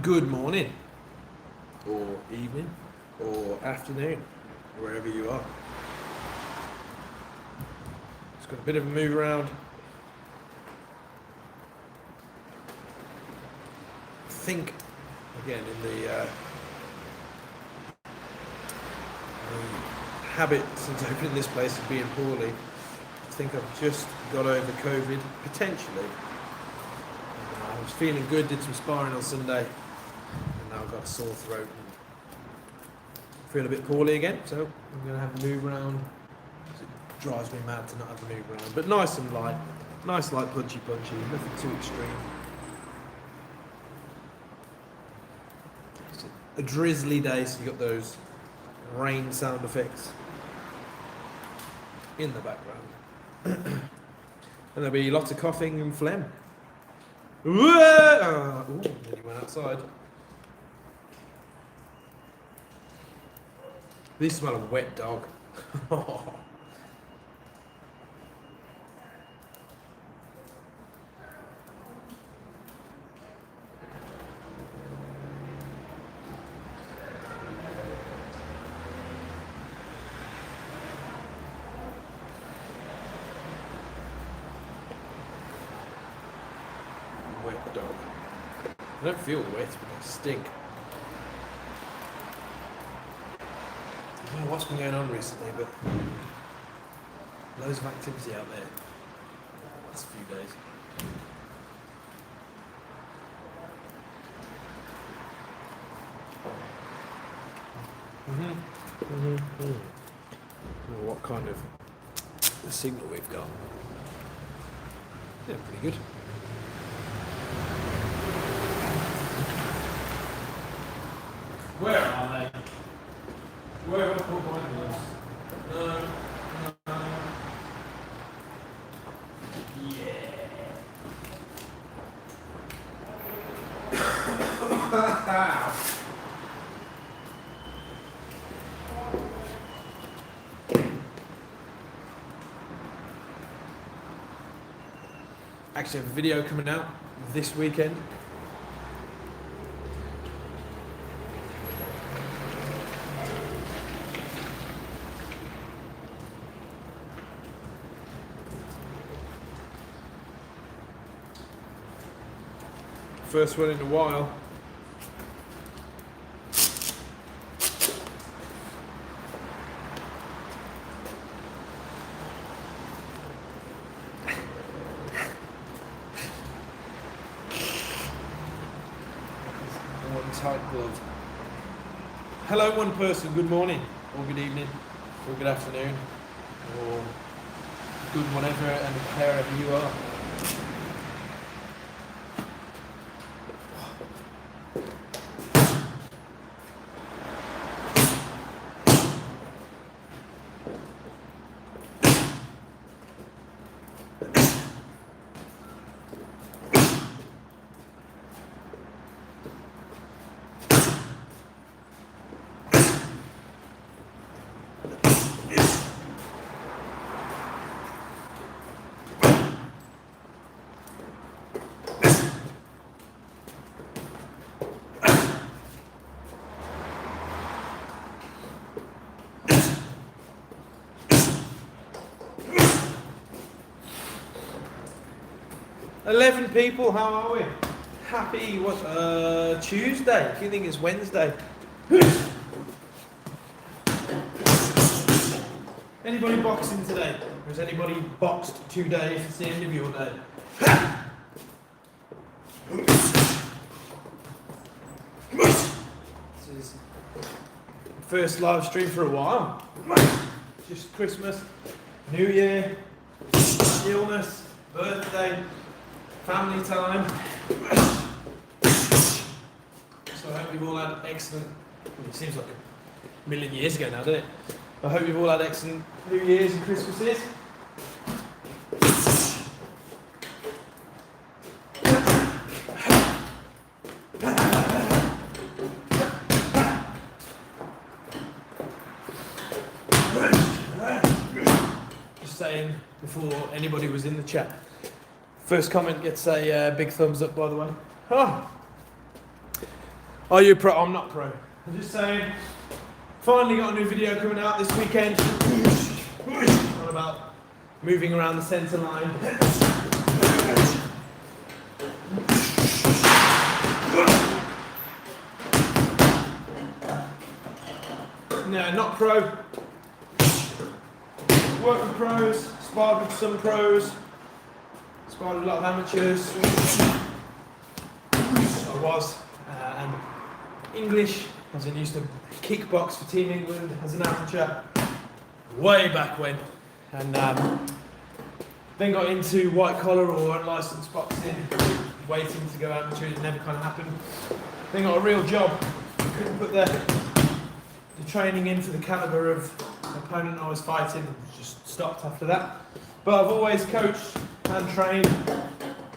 good morning, or evening, or afternoon, wherever you are. It's got a bit of a move around. I think, again, in the habit since opening this place of being poorly, I think I've just got over COVID, potentially. I was feeling good, did some sparring on Sunday, and now I've got a sore throat and feel a bit poorly again, so I'm going to have a move around. It drives me mad to not have a move around, but nice and light, punchy, nothing too extreme. It's a drizzly day, so you've got those rain sound effects in the background. And there'll be lots of coughing and phlegm. Nearly went outside. These smell of wet dog. Wet dog. I don't feel wet, but I stink. I don't know what's been going on recently, but loads of activity out there the last few days. What kind of signal we've got? Yeah, pretty good. Where are they? Where have I put my gloves? Yeah. Actually, I have a video coming out this weekend. First one in a while. One tight glove. Hello, one person. Good morning, or good evening, or good afternoon, or good whatever and wherever you are. Eleven people, how are we? Happy, Tuesday? If you think it's Wednesday. Anybody boxing today? Or has anybody boxed 2 days? It's the end of your day. This is first live stream for a while. Just Christmas, New Year, illness, birthday, family time. So I hope you've all had excellent, it seems like a million years ago now, doesn't it? I hope you've all had excellent New Year's and Christmases. Just saying before anybody was in the chat. First comment gets a big thumbs up, by the way. Oh. Are you pro? I'm not pro. I'm just saying, finally got a new video coming out this weekend. All about moving around the centre line. No, not pro. Work with pros, sparred with some pros, sparred with a lot of amateurs. I was. And English, as I used to kickbox for Team England as an amateur, way back when. And then got into white collar or unlicensed boxing, waiting to go amateur, it never kind of happened. Then got a real job, couldn't put the training in for the calibre of opponent I was fighting, just stopped after that. But I've always coached and trained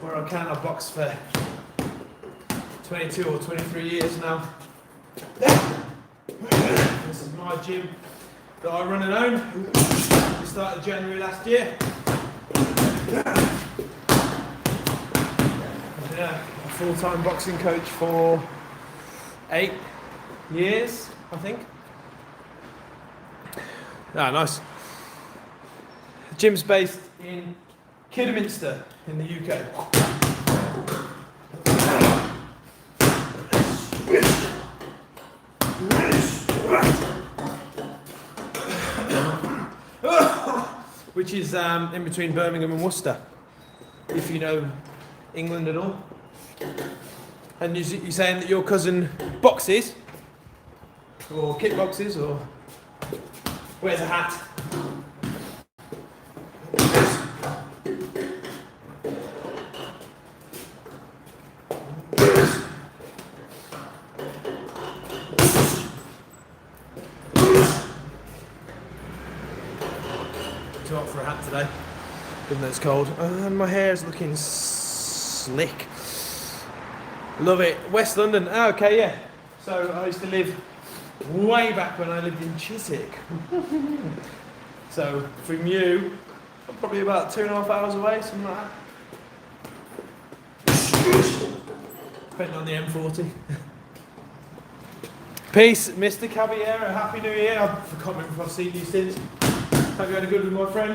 where I can. I've boxed for 22 or 23 years now. This is my gym that I run and own. We started January last year. Yeah, a full-time boxing coach for 8 years, I think. Ah, nice. The gym's based in Kidderminster in the UK. Which is in between Birmingham and Worcester, if you know England at all. And you're saying that your cousin boxes, or kickboxes, or wears a hat. Too hot for a hat today, even though it's cold. And my hair's looking slick. Love it. West London. Oh, okay, yeah. So I used to live way back when I lived in Chiswick. So from you, I'm probably about 2.5 hours away, something like that. Depending on the M40. Peace, Mr. Caballero. Happy New Year. I can't remember if I've seen you since. Hope you had a good one, my friend.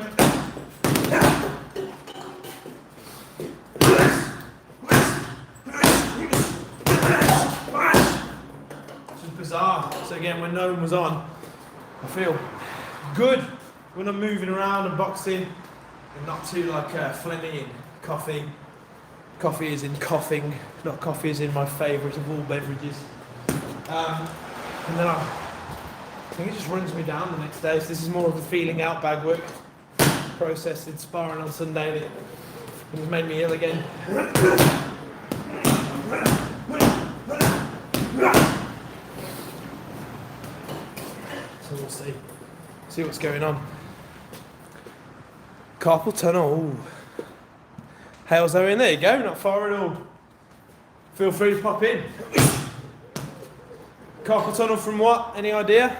This is bizarre. So again, when no one was on, I feel good when I'm moving around and boxing and not too like phlegmy and coffee. Coffee is in coughing, not coffee is in my favourite of all beverages. And then I think it just runs me down the next day. So this is more of a feeling out bag work process in sparring on Sunday that has made me ill again. So we'll see what's going on. Carpal tunnel. Ooh. Hales in there you go, not far at all. Feel free to pop in. Carpal tunnel from what? Any idea?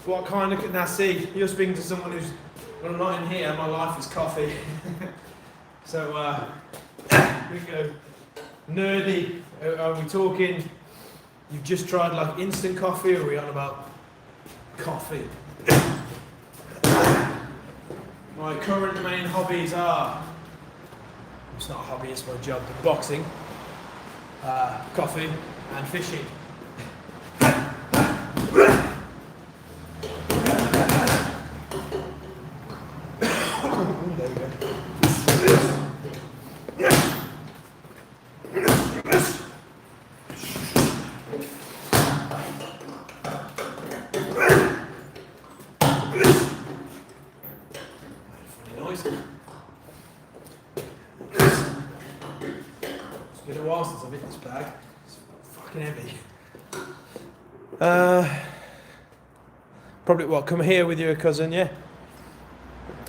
What kind of... Now see, you're speaking to someone who's... When I'm not in here, my life is coffee. So, we go nerdy. Are we talking... You've just tried like instant coffee, or are we on about coffee? My current main hobbies are... It's not a hobby, it's my job. Boxing, coffee and fishing. There we go. Funny noise. It's been a while since I've hit this bag. It's fucking heavy. Probably what? Come here with your cousin, yeah?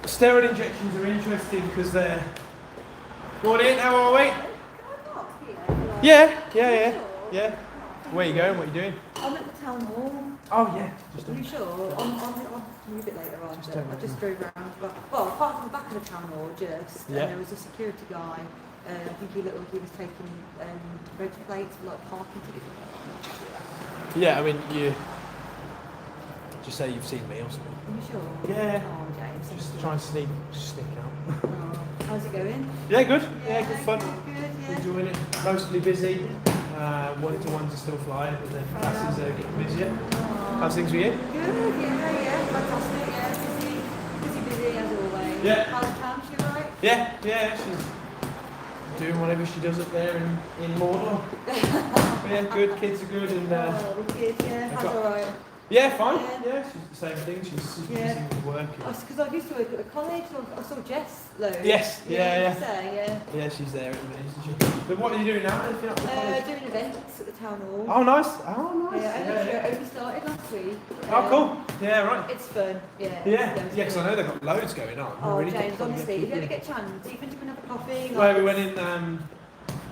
Steroid injections are interesting because they're... Morning, how are we? Yeah. Where you going? What are you doing? I'm at the town hall. Oh yeah. Are you sure? I'll move it later on. I just drove around. Well, apart from the back of the town hall, just, Yeah. and there was a security guy I think he looked like he was taking reg plates for like parking tickets. Yeah, I mean, you just say you've seen me or something. Are you sure? Yeah. Oh, James. Just try and sneak out. Oh, how's it going? Yeah, good. Yeah, good fun. Good, yeah. Enjoying it. Mostly busy. One-to-ones are still flying, but then classes are getting busier. How's things with you? Good, yeah, fantastic, yeah, busy as always. Yeah. How's Cam, she alright? Yeah, she's doing whatever she does up there in Mordor. But yeah, good, kids are good, and Oh, good, yeah, I've how's got- alright? yeah, fine. Yeah. Yeah, she's the same thing. She's Yeah. busy with work. Because I used to work at a college, so I saw Jess loads. Yes, yeah. Yeah. Yeah, she's there at the minute, isn't she? But what are you doing now? Anything up with college? Doing events at the town hall. Oh, nice. Oh, nice. Yeah, I only started last week. Oh, cool. Yeah, right. It's fun, yeah. Yeah, because I know they've got loads going on. Oh, Really James, good fun. honestly, if you ever get a chance, even to come and have a coffee. Well, we went in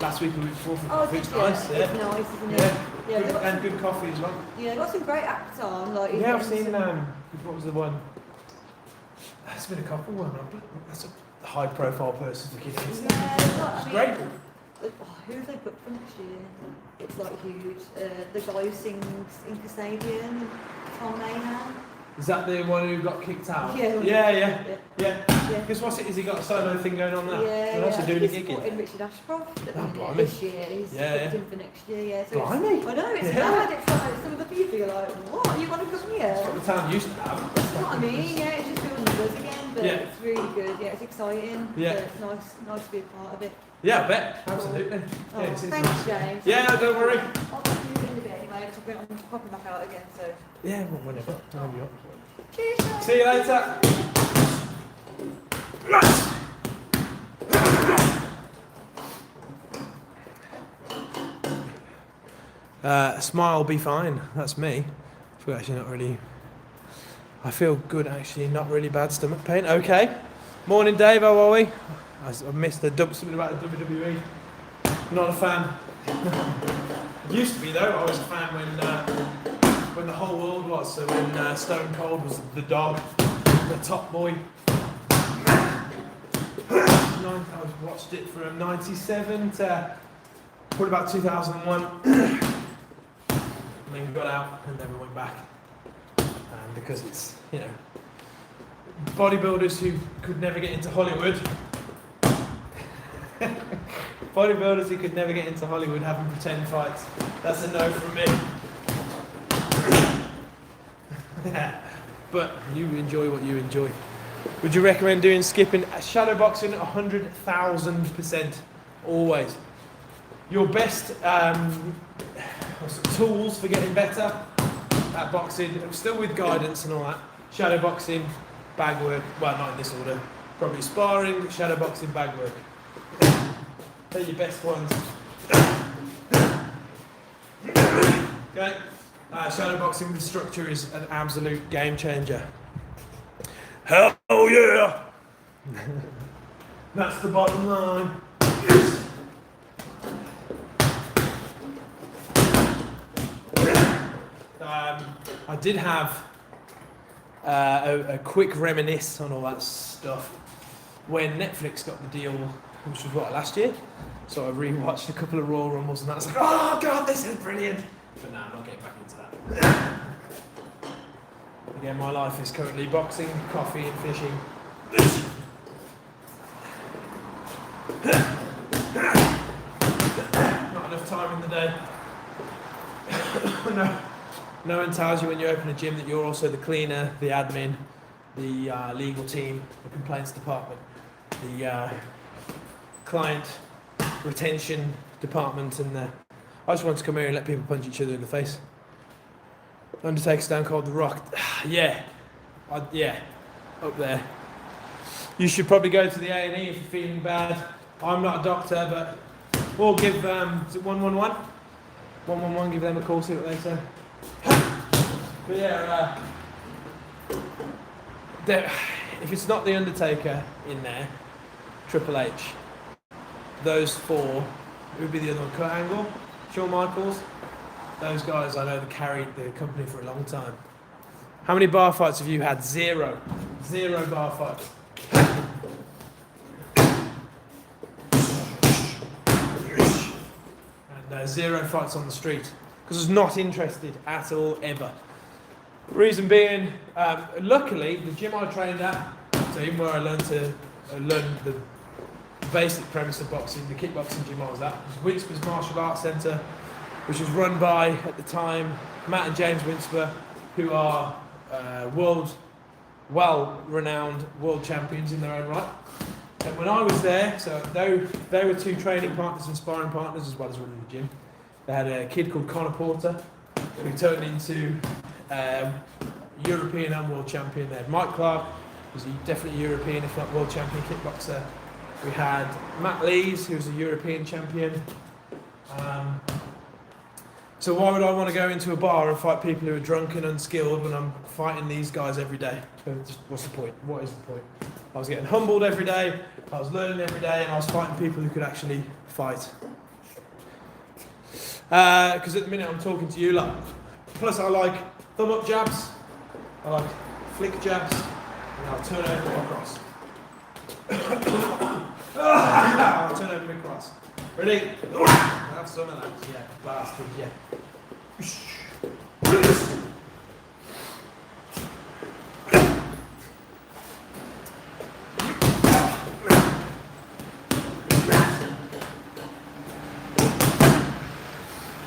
last week or the week before for Oh, coffee. It's did you? nice. It's Yeah. nice, isn't it? Yeah. Yeah, Good, and good coffee as well. yeah, got some great acts on. Like, Yeah, I've even seen. some- What was the one? There's been a couple. That's a high-profile person for kids. Yeah, it's not Great. Who have they booked for next year? It's like huge. The guy who sings in Kasabian, Tom Mayhan. Is that the one who got kicked out? Yeah. Yeah. Yeah. Because what's it? Has he got a solo thing going on there? Yeah, He's also doing a he's gig. supporting Richard Ashcroft at the Oh, minute blimey. this year. He's Yeah, booked yeah. him for next year, yeah. So Blimey. I know, it's Yeah. mad. It's like some of the people are like, what? You want to come here? That's what the town used to have. That's what I mean, yeah, it's just doing numbers again, but Yeah. it's really good, yeah, it's exciting. Yeah. It's nice to be a part of it. Yeah, I bet. Absolutely. Oh, Yeah, it is thanks, nice. James. Yeah, no, don't worry. I'll talk to you in a bit anyway, because I'm popping back out again, so. Yeah, well, whatever. Whatever you want. Cheers, James. See you later. Smile, be fine. That's me. I feel actually not really. I feel good actually. Not really bad stomach pain. Okay. Morning, Dave. How are we? I missed the something about the WWE. Not a fan. Used to be though. I was a fan when the whole world was. So when Stone Cold was the dog, the top boy. I watched it from '97 to probably about 2001. And then got out and never went back. Because it's, bodybuilders who could never get into Hollywood. Bodybuilders who could never get into Hollywood having pretend fights. That's a no from me. But you enjoy what you enjoy. Would you recommend skipping shadow boxing? 100,000%. Always. Your best tools for getting better at boxing, still with guidance and all that. Shadow boxing, bag work. Well, not in this order. Probably sparring, shadow boxing, bag work. They're your best ones. Okay. Shadow boxing with structure is an absolute game changer. Hell yeah! That's the bottom line. I did have a quick reminisce on all that stuff when Netflix got the deal, which was last year. So I rewatched a couple of Royal Rumbles and I was like, oh god, this is brilliant. But now I'm not getting back into that. Again, my life is currently boxing, coffee and fishing. Not enough time in the day. No one tells you when you open a gym that you're also the cleaner, the admin, the legal team, the complaints department, the client retention department, and I just want to come here and let people punch each other in the face. Undertaker, Stone Cold, The Rock. Yeah, up there. You should probably go to the A&E if you're feeling bad. I'm not a doctor, but we'll give is it 111? 111, give them a call, see what they say. But yeah, if it's not the Undertaker in there, Triple H, those four, who would be the other one? Kurt Angle, Shawn Michaels. Those guys I know that carried the company for a long time. How many bar fights have you had? Zero. Zero bar fights. 0 fights on the street because I was not interested at all ever. Reason being, luckily the gym I trained at, so even where I learned the basic premise of boxing, the kickboxing gym I was at, was Winsper's Martial Arts Centre, which was run by, at the time, Matt and James Winsper, who are well-renowned world champions in their own right. And when I was there, so they were two training partners and sparring partners as well as running the gym. They had a kid called Connor Porter, who turned into European and world champion. They had Mike Clark, who's definitely European, if not world champion kickboxer. We had Matt Lees, who was a European champion. So why would I want to go into a bar and fight people who are drunk and unskilled when I'm fighting these guys every day? What's the point? What is the point? I was getting humbled every day, I was learning every day, and I was fighting people who could actually fight. Because at the minute I'm talking to you, like, plus I like thumb up jabs, I like flick jabs, and I'll turn over my cross. I'll turn over my cross. Ready? Have some of that, yeah, bastard, yeah.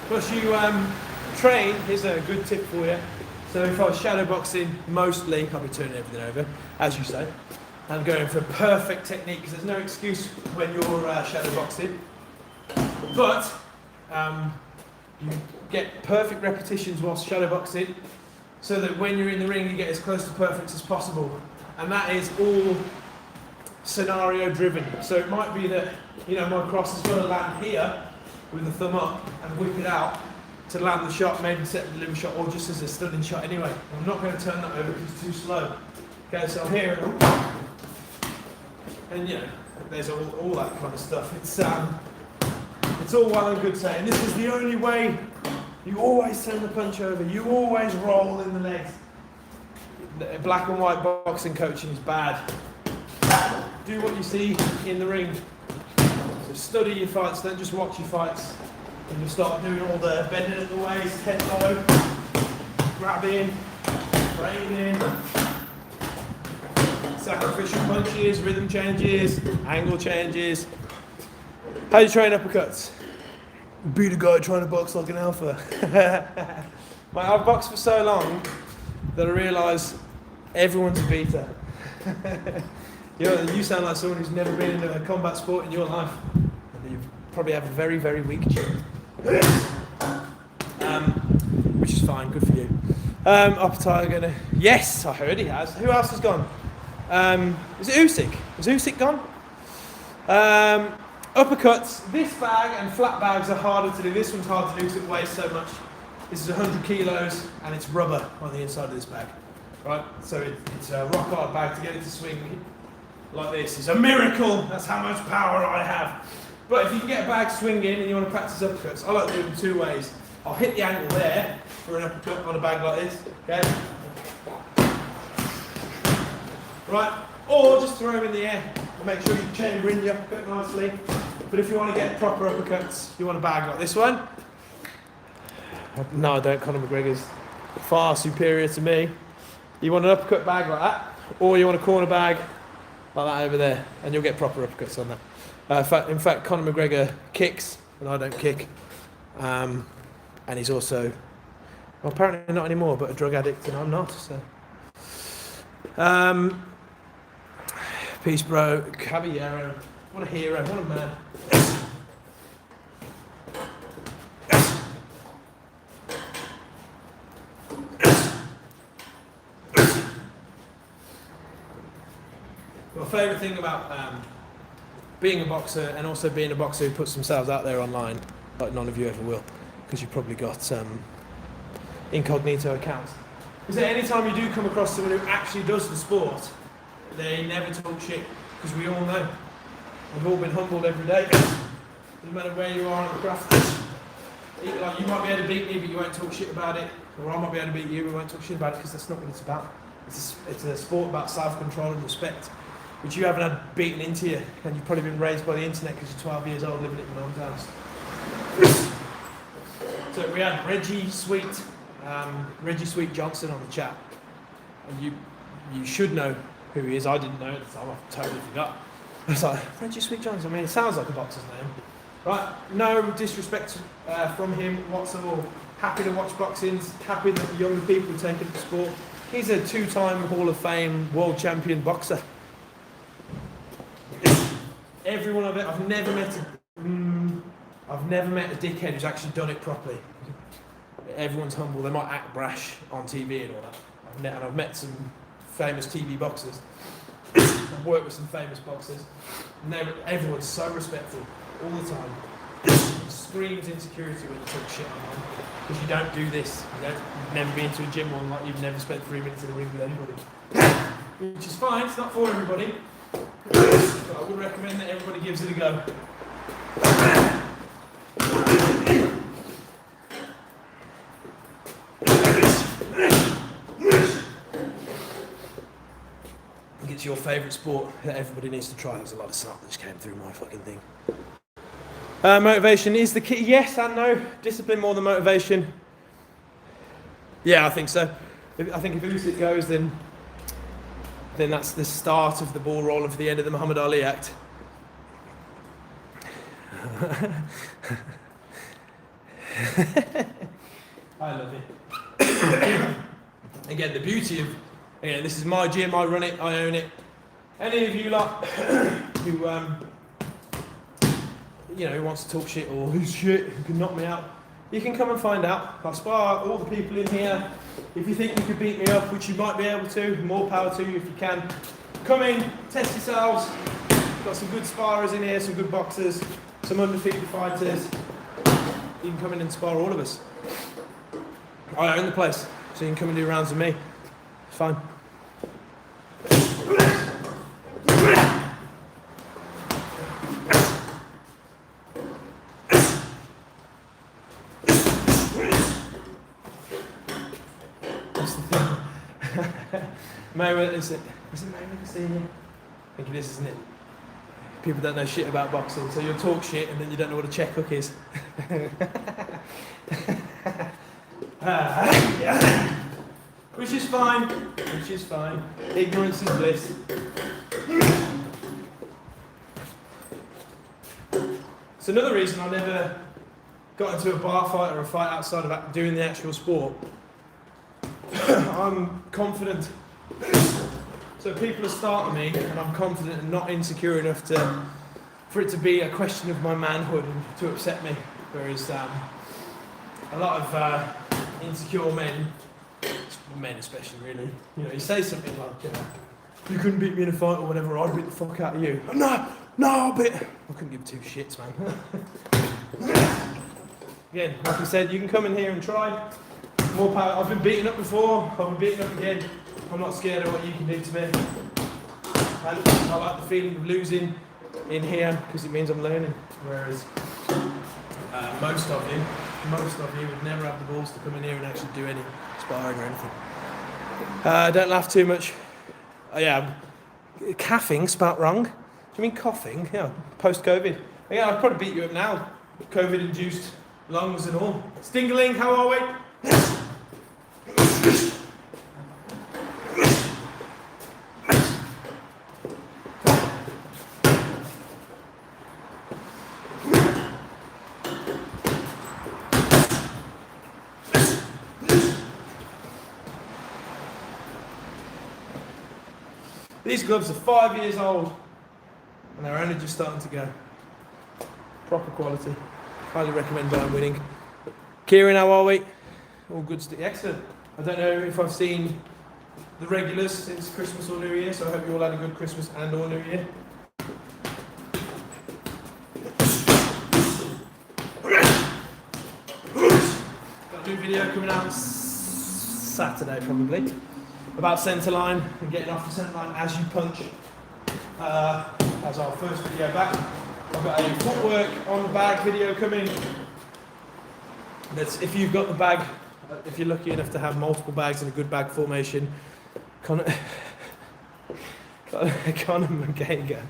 Plus you train, here's a good tip for you. So if I was shadow boxing, mostly I'll be turning everything over, as you say. I'm going for perfect technique because there's no excuse when you're shadow boxing. But you get perfect repetitions whilst shadow boxing so that when you're in the ring you get as close to perfect as possible. And that is all scenario driven. So it might be that, you know, my cross is going to land here with the thumb up and whip it out to land the shot, maybe set the delivery shot, or just as a stunning shot anyway. I'm not going to turn that over because it's too slow. Okay, so I'm here and you know, there's all that kind of stuff. It's all well and good saying this is the only way. You always turn the punch over. You always roll in the legs. Black and white boxing coaching is bad. Do what you see in the ring. So study your fights. Don't just watch your fights. And you start doing all the bending at the waist, head low, grabbing, framing, sacrificial punches, rhythm changes, angle changes. How do you train uppercuts? Beat a guy trying to box like an alpha. I've boxed for so long that I realise everyone's a beater. You sound like someone who's never been in a combat sport in your life. And you probably have a very, very weak chin. Which is fine, good for you. Uppercut gonna. Yes, I heard he has. Who else has gone? Is it Usyk? Is Usyk gone? Uppercuts, this bag and flat bags are harder to do. This one's hard to do because it weighs so much. This is 100 kilos and it's rubber on the inside of this bag. Right? So it's a rock hard bag. To get it to swing like this is a miracle. That's how much power I have. But if you can get a bag swinging and you want to practice uppercuts, I like to do them two ways. I'll hit the angle there for an uppercut on a bag like this. Okay? Right? Or just throw them in the air. Make sure you chamber in the uppercut nicely. But if you want to get proper uppercuts, you want a bag like this one. No, I don't. Conor McGregor's far superior to me. You want an uppercut bag like that, or you want a corner bag like that over there, and you'll get proper uppercuts on that. In fact, Conor McGregor kicks, and I don't kick. And he's also, well, apparently not anymore, but a drug addict, and I'm not. So. Peace, bro. Caballero. What a hero. What a man. My favourite thing about being a boxer and also being a boxer who puts themselves out there online, like none of you ever will, because you've probably got incognito accounts, is that any time you do come across someone who actually does the sport, they never talk shit, because we all know. We've all been humbled every day. No matter where you are on the craft. Like, you might be able to beat me, but you won't talk shit about it. Or I might be able to beat you, but we won't talk shit about it, because that's not what it's about. It's a sport about self-control and respect, which you haven't had beaten into you. And you've probably been raised by the internet because you're 12 years old living at your mum's house. So we had Reggie Sweet Johnson on the chat. And you should know who he is. I didn't know at the time. I totally forgot. I was like, Reggie Sweet Johnson. I mean, it sounds like a boxer's name. Right, no disrespect from him whatsoever. Happy to watch boxing. Happy that younger people take it to sport. He's a 2-time Hall of Fame world champion boxer. Everyone I've never met a dickhead who's actually done it properly. Everyone's humble. They might act brash on TV and all that. I've met some famous TV boxers. I've worked with some famous boxers. And everyone's so respectful all the time. Screams insecurity when you talk shit on them. Because you don't do this. You've never been to a gym one, like you've never spent 3 minutes in a ring with anybody. Which is fine, it's not for everybody. But I would recommend that everybody gives it a go. I think it's your favourite sport that everybody needs to try. There's a lot of snot that just came through my fucking thing. Motivation is the key. Yes and no. Discipline more than motivation. Yeah, I think so. I think if Usyk goes, then that's the start of the ball rolling for the end of the Muhammad Ali Act. I love it. Again, the beauty of, again, this is my gym, I run it, I own it. Any of you lot who, who wants to talk shit or who's shit, who can knock me out, you can come and find out. I spar all the people in here. If you think you could beat me up, which you might be able to, more power to you if you can. Come in, test yourselves. We've got some good sparers in here, some good boxers, some undefeated fighters. You can come in and spar all of us. I own the place, so you can come and do rounds with me. It's fine. Mayweather, is it Mayweather Senior? I think it is, isn't it? People don't know shit about boxing, so you'll talk shit and then you don't know what a check hook is. Which is fine. Ignorance is bliss. It's another reason I never got into a bar fight or a fight outside of doing the actual sport. I'm confident. So people are starting me, and I'm confident and not insecure enough for it to be a question of my manhood and to upset me. Whereas a lot of insecure men especially, really, you say something like, you couldn't beat me in a fight or whatever, I'd beat the fuck out of you. No, I couldn't give two shits, man. Again, like I said, you can come in here and try. More power. I've been beaten up before, I've been beaten up again. I'm not scared of what you can do to me. And I like the feeling of losing in here because it means I'm learning. Whereas most of you would never have the balls to come in here and actually do any sparring or anything. Don't laugh too much. Coughing spelt wrong. Do you mean coughing? Yeah, post-COVID. Yeah, I'd probably beat you up now. COVID-induced lungs and all. Stingerling, how are we? These gloves are 5 years old and they're only just starting to go. Proper quality. Highly recommend buying Winning. Kieran, how are we? All good. Excellent. I don't know if I've seen the regulars since Christmas or New Year, so I hope you all had a good Christmas and or New Year. Got a new video coming out Saturday probably. About centre line and getting off the centre line as you punch. As our first video back. I've got a footwork on the bag video coming. That's if you've got the bag, if you're lucky enough to have multiple bags in a good bag formation. Conor McGregor.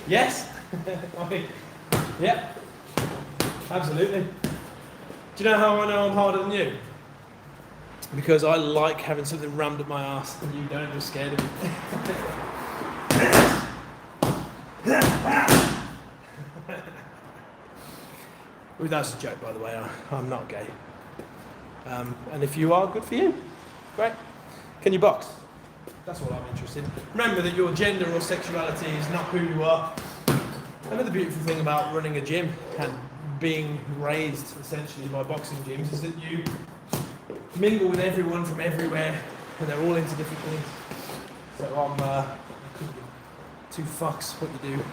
Yes. I mean, yeah, absolutely. Do you know how I know I'm harder than you? Because I like having something rammed up my ass and you don't, you're scared of it. Well, that's a joke, by the way. I'm not gay. And if you are, good for you. Great. Can you box? That's what I'm interested in. Remember that your gender or sexuality is not who you are. Another beautiful thing about running a gym and being raised essentially by boxing gyms is that you mingle with everyone from everywhere and they're all into different things. So I'm two fucks what you do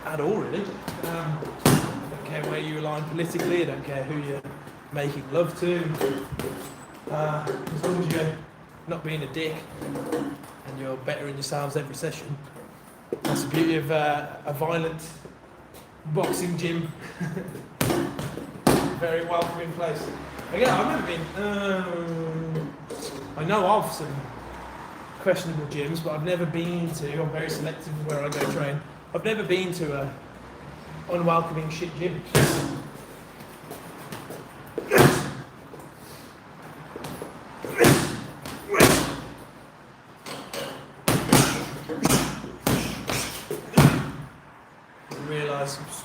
at all, really. I don't care where you align politically, I don't care who you're making love to. As long as you're not being a dick and you're bettering yourselves every session. That's the beauty of a violent boxing gym. Very welcoming place. Again, I've never been. I know of some questionable gyms, but I've never been to. I'm very selective of where I go train. I've never been to a unwelcoming shit gym.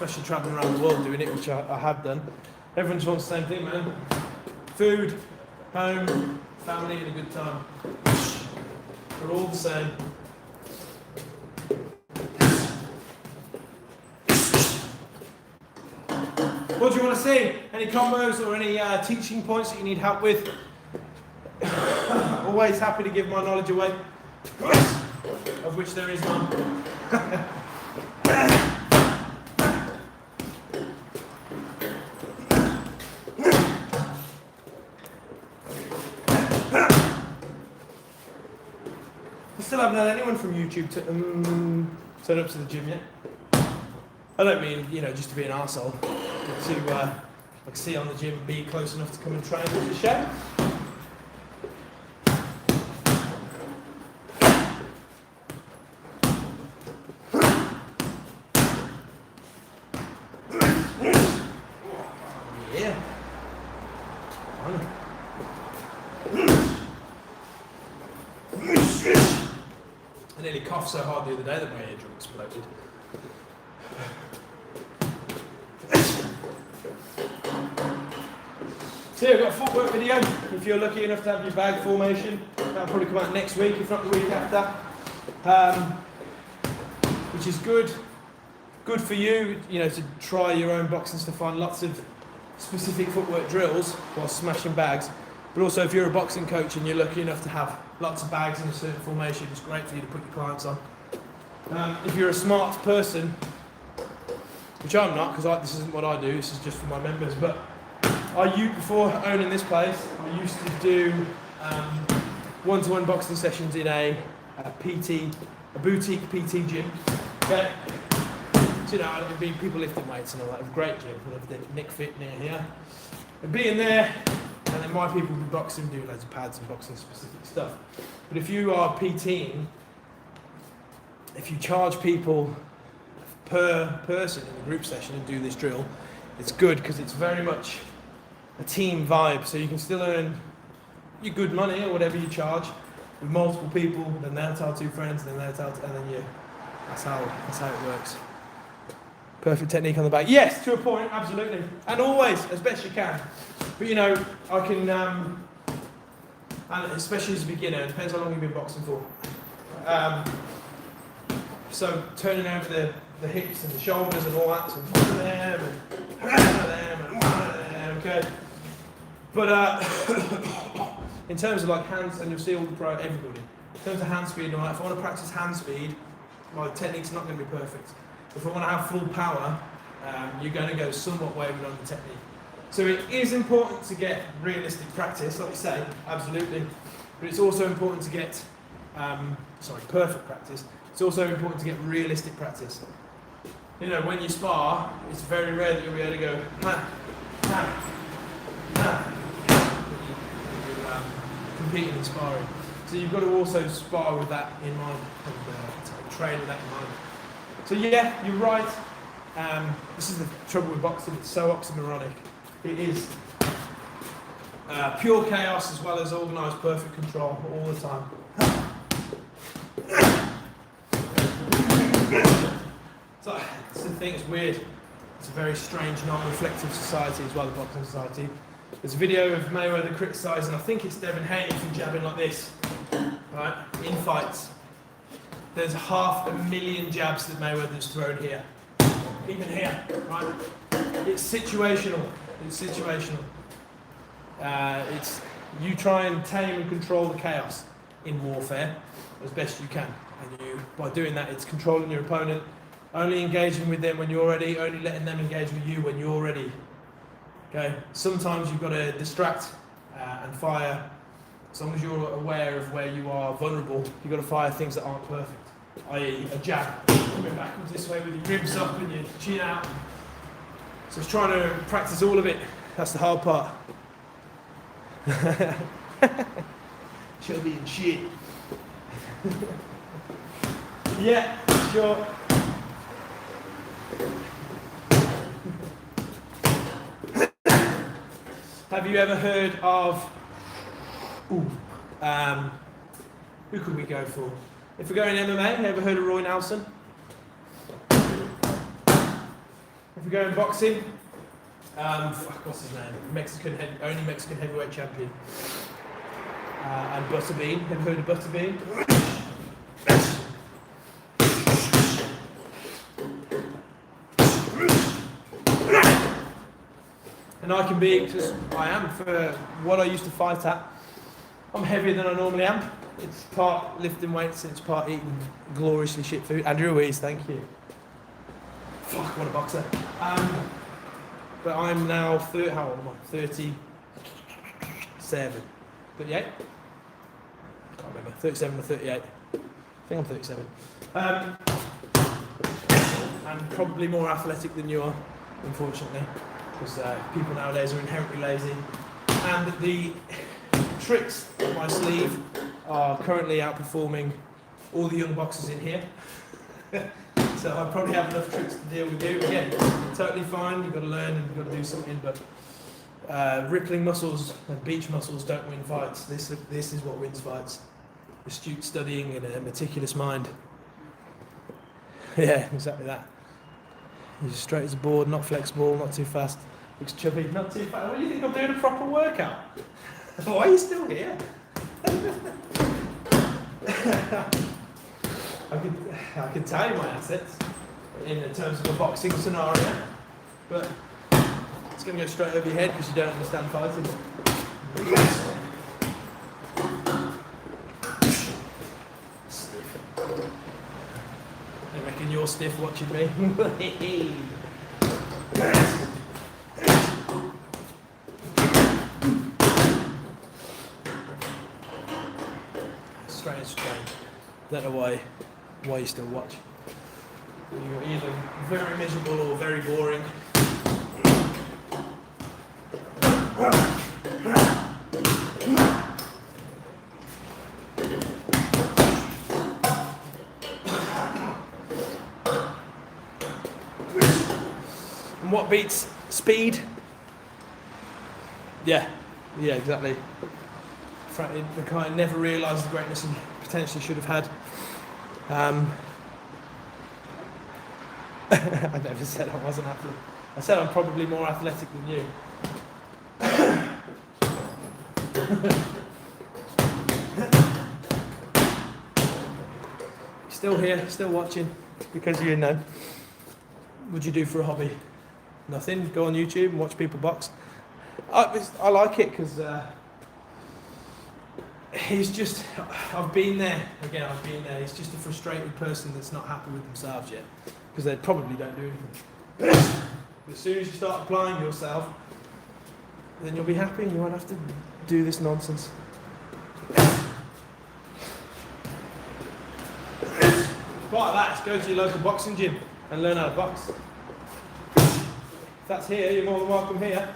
Especially travelling around the world doing it, which I have done. Everyone just wants the same thing, man. Food, home, family, and a good time. We're all the same. What do you want to see? Any combos or any teaching points that you need help with? Always happy to give my knowledge away, of which there is none. I haven't had anyone from YouTube turn up to the gym yet. I don't mean, just to be an arsehole, but to see on the gym and be close enough to come and train with the show. Yeah. I nearly coughed so hard the other day that my eardrum exploded. So yeah, I've got a footwork video. If you're lucky enough to have your bag formation, that'll probably come out next week, if not the week after. Which is good for you, to try your own boxing stuff on. Lots of specific footwork drills while smashing bags. But also, if you're a boxing coach and you're lucky enough to have lots of bags in a certain formation, it's great for you to put your clients on. If you're a smart person, which I'm not, because this isn't what I do, this is just for my members, but before owning this place, I used to do one-to-one boxing sessions in a boutique PT gym. Okay. So, it'd be people lifting weights and all that. It was a great gym. I loved it. Nick Fit near here. I'd be in there, and then my people would be boxing, doing loads of pads and boxing specific stuff. But if you are PTing, if you charge people per person in the group session and do this drill, it's good because it's very much a team vibe. So you can still earn your good money or whatever you charge with multiple people. Then they'll tell two friends, then they'll tell, and then you. That's how it works. Perfect technique on the back. Yes, to a point, absolutely. And always, as best you can. But I can, and especially as a beginner, it depends how long you've been boxing for. So turning over the hips and the shoulders and all that, so one of them and one of them and one of them, okay. But in terms of like hands, and you'll see all the everybody, in terms of hand speed and all that, if I want to practice hand speed, my technique's not going to be perfect. If I want to have full power, you're going to go somewhat wayward on the technique. So it is important to get realistic practice, like you say, absolutely. But it's also important to get, perfect practice. It's also important to get realistic practice. When you spar, it's very rare that you'll be able to go, ha, ha, ha, when you're competing and sparring. So you've got to also spar with that in mind and train with that in mind. So yeah, you're right. This is the trouble with boxing, it's so oxymoronic. It is pure chaos as well as organised perfect control all the time. So it's the thing, it's weird. It's a very strange, non-reflective society as well, the boxing society. There's a video of Mayweather criticising, I think it's Devin Haney, for jabbing like this, right, in fights. There's 500,000 jabs that Mayweather's thrown here. Even here, right? It's situational. It's situational. It's you try and tame and control the chaos in warfare as best you can. And you, by doing that, it's controlling your opponent, only engaging with them when you're ready, only letting them engage with you when you're ready. Okay? Sometimes you've got to distract and fire. As long as you're aware of where you are vulnerable, you've got to fire things that aren't perfect. I.e. a jab, coming backwards this way with your ribs up and your chin out. So it's trying to practice all of it. That's the hard part. Chubby and shit. Yeah, sure. Have you ever heard of... who could we go for? If we're going MMA, have you ever heard of Roy Nelson? If we're going boxing, what's his name? Only Mexican heavyweight champion. And Butterbean. Have you heard of Butterbean? And I can be, because I am, for what I used to fight at, I'm heavier than I normally am. It's part lifting weights and it's part eating gloriously shit food. Andrew Ruiz, thank you. Fuck, what a boxer. But I'm now, how old am I? 37. 38? I can't remember. 37 or 38. I think I'm 37. I'm probably more athletic than you are, unfortunately. Because people nowadays are inherently lazy. And the tricks up my sleeve are currently outperforming all the young boxers in here. So I probably have enough tricks to deal with you. Again, totally fine, you've got to learn and you've got to do something, but rippling muscles and beach muscles don't win fights. This is what wins fights. Astute studying and a meticulous mind. Yeah, exactly that. You're straight as a board, not flexible, not too fast. Looks chubby, not too fast. What do you think I'm doing a proper workout? Why are you still here? I can tell you my assets in terms of a boxing scenario, but it's going to go straight over your head because you don't understand fighting. Stiff. I reckon you're stiff watching me. Strange. Don't know why you still watch. You're either very miserable or very boring. And what beats speed? Yeah, exactly. The guy never realised the greatness he potentially should have had. I never said I wasn't athletic. I said I'm probably more athletic than you. Still here, still watching, because you know. What'd you do for a hobby? Nothing. Go on YouTube and watch people box. I like it because he's just, I've been there. He's just a frustrated person that's not happy with themselves yet, because they probably don't do anything. As soon as you start applying yourself, then you'll be happy and you won't have to do this nonsense. Part of that is go to your local boxing gym and learn how to box. If that's here, you're more than welcome here.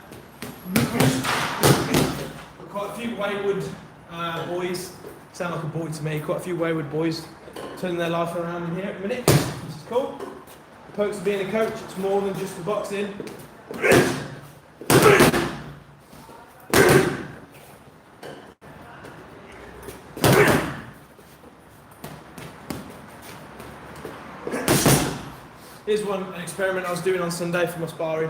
Quite a few wayward boys, sound like a boy to me, quite a few wayward boys turning their life around in here at the minute, which is cool. perks of being a coach. It's more than just the boxing. Here's an experiment I was doing on Sunday for my sparring.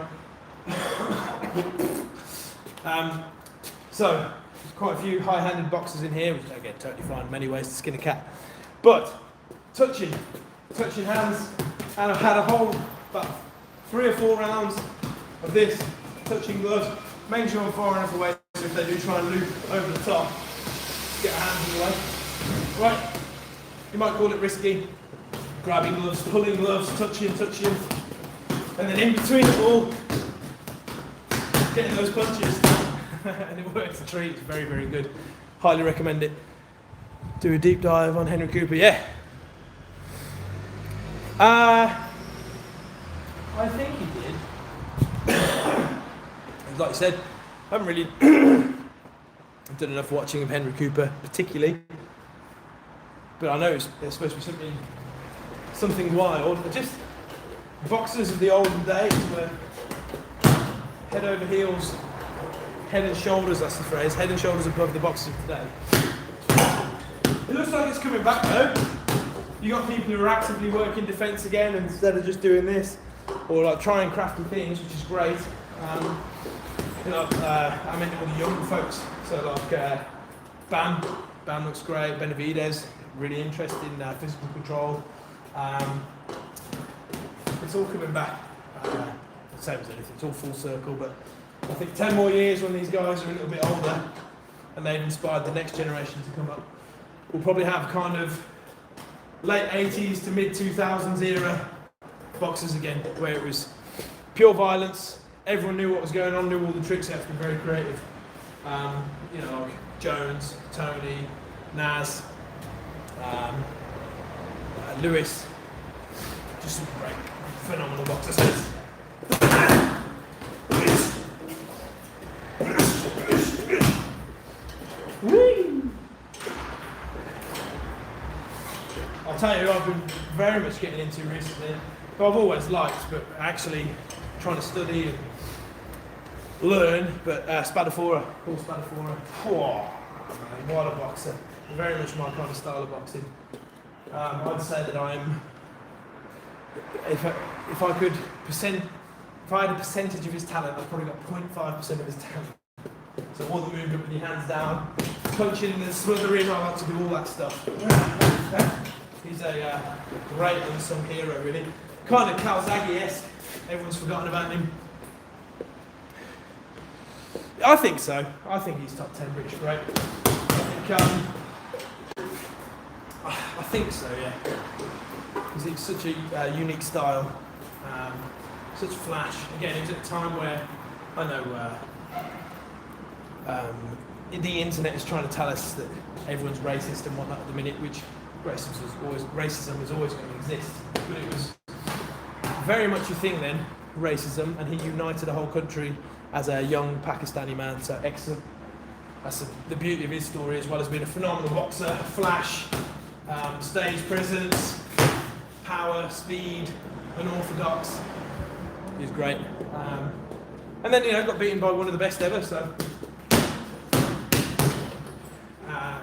So, there's quite a few high-handed boxers in here, which again, totally fine, many ways to skin a cat. But, touching hands, and I've had a whole, about 3 or 4 rounds of this, touching gloves, making sure I'm far enough away, so if they do try and loop over the top, get our hands in the way. Right, you might call it risky. Grabbing gloves, pulling gloves, touching, and then in between it all, getting those punches, and it works a treat. It's very, very good. Highly recommend it. Do a deep dive on Henry Cooper, yeah. I think he did. Like I said, I haven't really done enough watching of Henry Cooper, particularly, but I know it's supposed to be something wild. Just boxers of the olden days were head over heels, head and shoulders, that's the phrase, head and shoulders above the boxers of today. It looks like it's coming back though. You got people who are actively working defence again instead of just doing this, or like trying crafty things, which is great. I meant all the young folks, so like Bam looks great, Benavidez, really interested in physical control. It's all coming back, same as anything, it's all full circle, but I think 10 more years when these guys are a little bit older and they've inspired the next generation to come up, we'll probably have kind of late 80s to mid 2000s era boxers again, where it was pure violence, everyone knew what was going on, knew all the tricks, you have to be very creative. Like Jones, Tony, Naz, Lewis, just some great, phenomenal boxers. I'll tell you who I've been very much getting into recently, who I've always liked, but actually trying to study and learn, but Spadafora, Paul Spadafora. Oh, man, what a boxer. Very much my kind of style of boxing. I'd say that I'm, if I had a percentage of his talent, I've probably got 0.5% of his talent. So all the movement with your hands down, punching and smothering, I like to do all that stuff. He's a great unsung hero, really. Kind of Calzaghe-esque. Everyone's forgotten about him. I think so. I think he's top 10 British great. I think so, yeah. Because it's such a unique style, such flash. Again, it was at a time where I know the internet is trying to tell us that everyone's racist and whatnot at the minute, which racism was always going to exist. But it was very much a thing then, racism, and he united a whole country as a young Pakistani man. So excellent. That's the beauty of his story, as well as being a phenomenal boxer, flash, stage presence, power, speed, unorthodox. He was great. And then, got beaten by one of the best ever, so.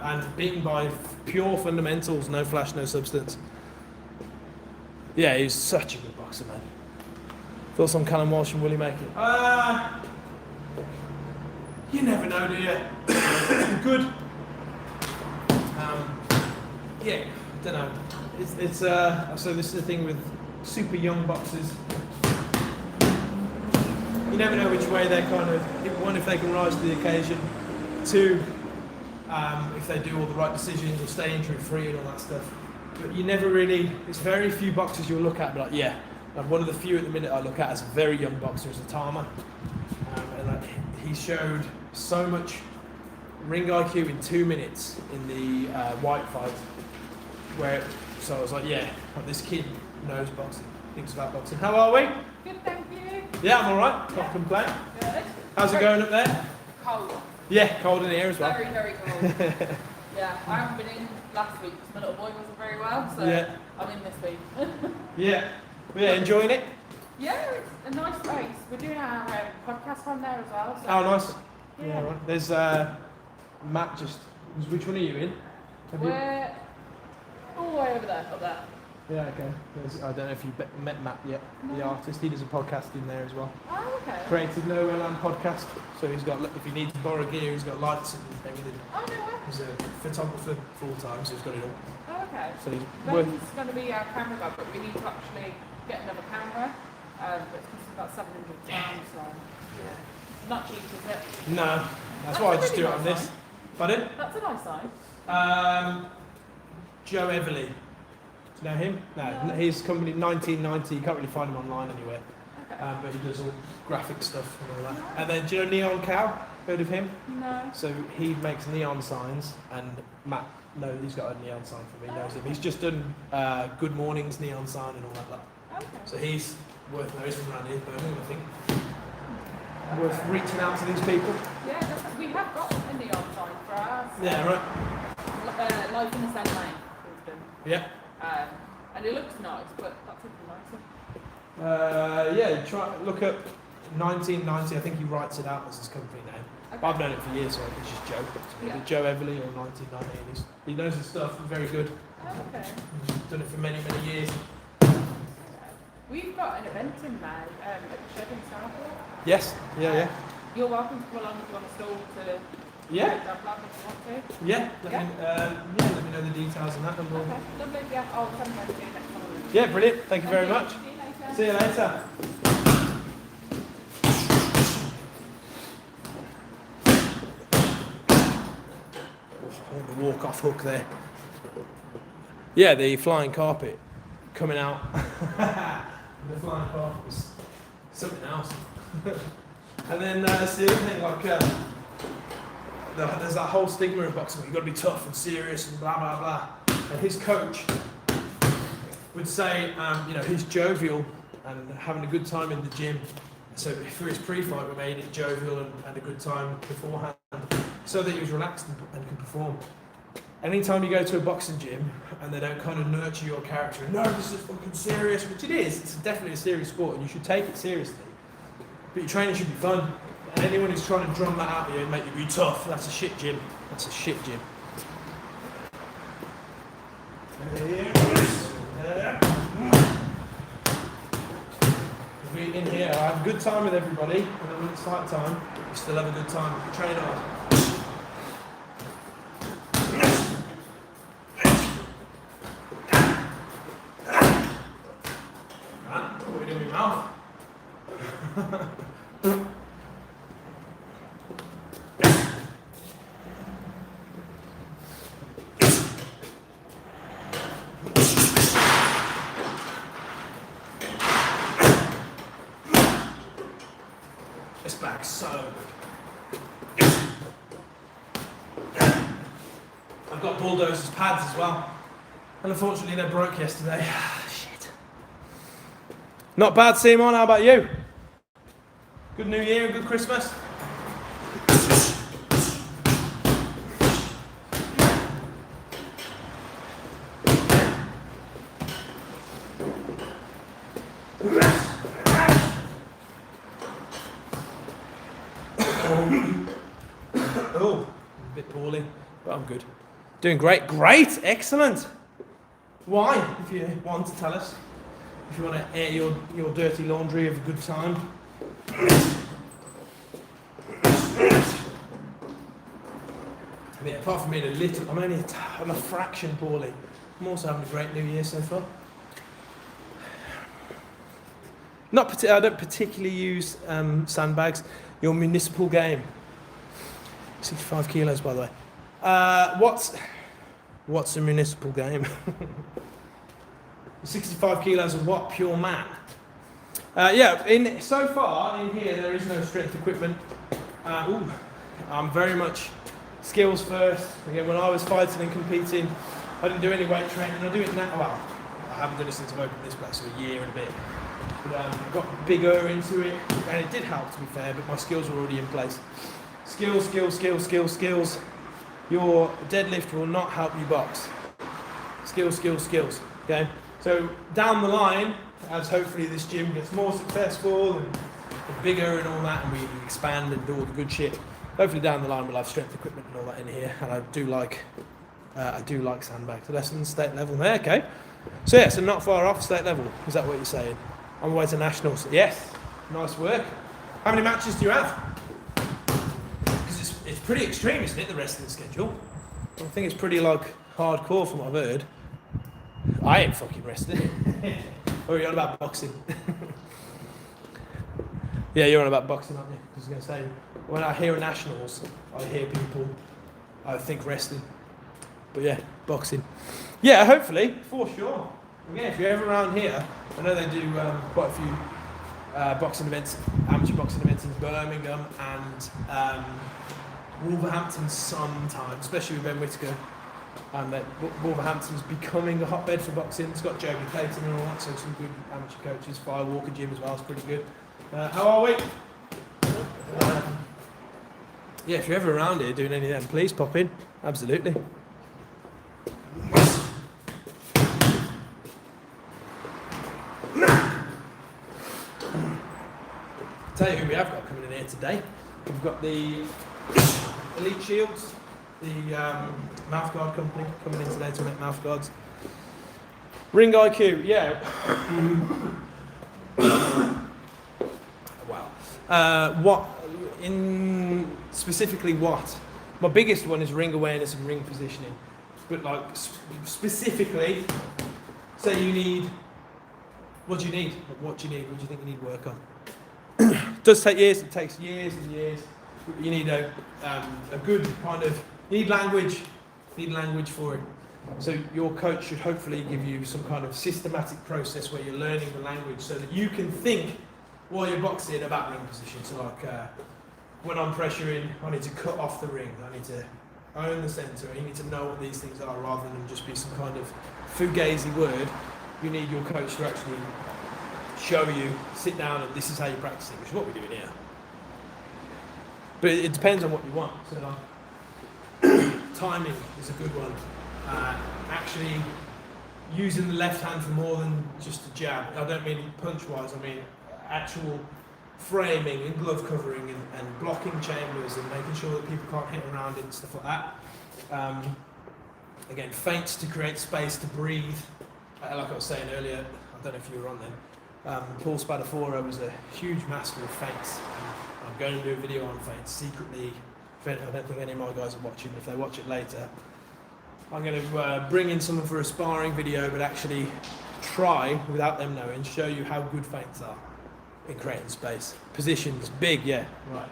And beaten by pure fundamentals, no flash, no substance. Yeah, he was such a good boxer, man. Thoughts on Callum Walsh and Willie Makin? You never know, do you? Good. Yeah, don't know. It's so this is the thing with super young boxers. You never know which way they're kind of. One, if they can rise to the occasion. Two, if they do all the right decisions or stay injury free and all that stuff. But you never really. It's very few boxers you'll look at and be like, yeah. And one of the few at the minute I look at as a very young boxer is Atama, and he showed so much ring IQ in 2 minutes in the White fight. So I was like, yeah, this kid knows boxing, thinks about boxing. How are we? Good, thank you. Yeah, I'm alright, can't complain. Good. How's it going up there? Cold. Yeah, cold in here as well. Very, very cold. Yeah, I haven't been in last week because my little boy wasn't very well, so yeah. I'm in this week. Yeah. Yeah, enjoying it? Yeah, it's a nice place. We're doing our podcast from there as well. So, Oh, nice. Yeah. Yeah, right. There's Matt just. Which one are you in? Have you- We're all the way over there, up there. Yeah, okay. I don't know if you've met Matt yet, the artist. He does a podcast in there as well. Oh, okay. Creative Nowhere Land podcast. So he's got, if he needs to borrow gear, he's got lights and everything. Oh, no way. He's a photographer full time, so he's got it all. Oh, okay. So he's worth. Ben's going to be our camera guy, but we need to actually get another camera. But it's costing about £700, so yeah. Not cheap, is it? No, that's why I just do it on nice this. sign. Pardon? That's a nice sign. Joe Everly. Do you know him? No. No. His company 1990. You can't really find him online anywhere. Okay. But he does all graphic stuff and all that. And then, do you know Neon Cow? Heard of him? No. So he makes neon signs, and Matt, no, he's got a neon sign for me. Knows him. He's just done Good Mornings neon sign and all that. Okay. So he's worth noting from around here, Birmingham, I think. Worth reaching out to these people. Yeah, we have got a neon sign for ours. Yeah, right. Life in the Sand Lane, Brisbane. Yeah. And it looks nice, but that's even nicer. Yeah, look up 1990. I think he writes it out as his company name. Okay. But I've known it for years, so it's just Joe. It's Yeah. Joe Everly or 1990. And he knows his stuff. He's very good. Oh, okay. He's done it for many, many years. We've got an event in May at the shed in Southport. Yes. Yeah. You're welcome to come along if you want to stall to Yeah. that lab if you want to. Yeah. Let me know the details on that, and we'll. Okay, lovely. Yeah, I'll send them to you next time. Yeah, brilliant. Thank you very Okay, much. See you later. See you later. Oh, the walk off hook there. Yeah, the flying carpet coming out. The flying carpet was something else. And then it's the other thing, like there's that whole stigma in boxing. You've got to be tough and serious and blah blah blah. And his coach would say, he's jovial and having a good time in the gym. So for his pre-fight, we made it jovial and had a good time beforehand, so that he was relaxed and could perform. Anytime you go to a boxing gym and they don't kind of nurture your character, no, this is fucking serious, which it is. It's definitely a serious sport, and you should take it seriously. But your training should be fun. And anyone who's trying to drum that out of you and make you be tough, that's a shit gym. That's a shit gym. In here, I have a good time with everybody, and then when it's fight time, we still have a good time. We train hard. Right, what are we doing with your mouth? This bag's so good. I've got Bulldozer's pads as well. And unfortunately they broke yesterday. Shit. Not bad, Simon. How about you? Good New Year and good Christmas. Oh, a bit poorly, but I'm good. Doing great. Great, excellent. Why, if you want to tell us, if you want to air your dirty laundry of a good time. I mean, apart from being a little, I'm a fraction poorly. I'm also having a great New Year so far. I don't particularly use sandbags. Your municipal game. 65 kilos, by the way. What's a municipal game? 65 kilos of what? Pure man. So far in here there is no strength equipment. I'm very much skills first. Again, when I was fighting and competing, I didn't do any weight training. I do it now. Well, I haven't done it since I've opened this place, so a year and a bit. But I got bigger into it, and it did help, to be fair, but my skills were already in place. Skills. Your deadlift will not help you box. Skills. Okay? So down the line, as hopefully this gym gets more successful and bigger and all that, and we expand and do all the good shit. Hopefully down the line we'll have strength equipment and all that in here. And I do like sandbags. So lessons state level there, okay. So yeah, so not far off state level. Is that what you're saying? On the way to nationals. Yes. Nice work. How many matches do you have? Because it's pretty extreme, isn't it, the rest of the schedule? I think it's pretty like hardcore from what I've heard. I ain't fucking wrestling. Or are you on about boxing? Yeah, you're on about boxing, aren't you? I was going to say, when I hear nationals, I hear people, I think wrestling. But yeah, boxing. Yeah, hopefully, for sure. Yeah, if you're ever around here, I know they do quite a few boxing events, amateur boxing events in Birmingham and Wolverhampton sometimes, especially with Ben Whittaker. Wolverhampton's becoming a hotbed for boxing. It's got Joby Clayton and all that, so some good amateur coaches. Firewalker Gym as well, it's pretty good. How are we? Yeah, if you're ever around here doing any of them, please pop in. Absolutely. Tell you who we have got coming in here today. We've got the Elite Shields, the mouthguard company coming in today to make mouthguards. Ring IQ, yeah. Wow. What in specifically what? My biggest one is ring awareness and ring positioning. But like specifically, say you need. What do you need? What do you need? What do you think you need work on? It does take years. It takes years and years. You need a good kind of. You need language. You need language for it. So your coach should hopefully give you some kind of systematic process where you're learning the language so that you can think while you're boxing about ring position. So like when I'm pressuring, I need to cut off the ring. I need to own the centre. You need to know what these things are rather than just be some kind of fugazi word. You need your coach to actually show you, sit down, and this is how you practice it, which is what we're doing here. But it depends on what you want. So like, timing is a good one. Actually using the left hand for more than just a jab. I don't mean punch-wise, I mean actual framing and glove covering and blocking chambers and making sure that people can't hit around it and stuff like that. Again, feints to create space to breathe. Like I was saying earlier, I don't know if you were on then, Paul Spadafora was a huge master of feints. I'm going to do a video on feints secretly. I don't think any of my guys are watching. If they watch it later, I'm going to bring in someone for a sparring video, but actually try, without them knowing, show you how good feints are in creating space. Positions, big, yeah. Right.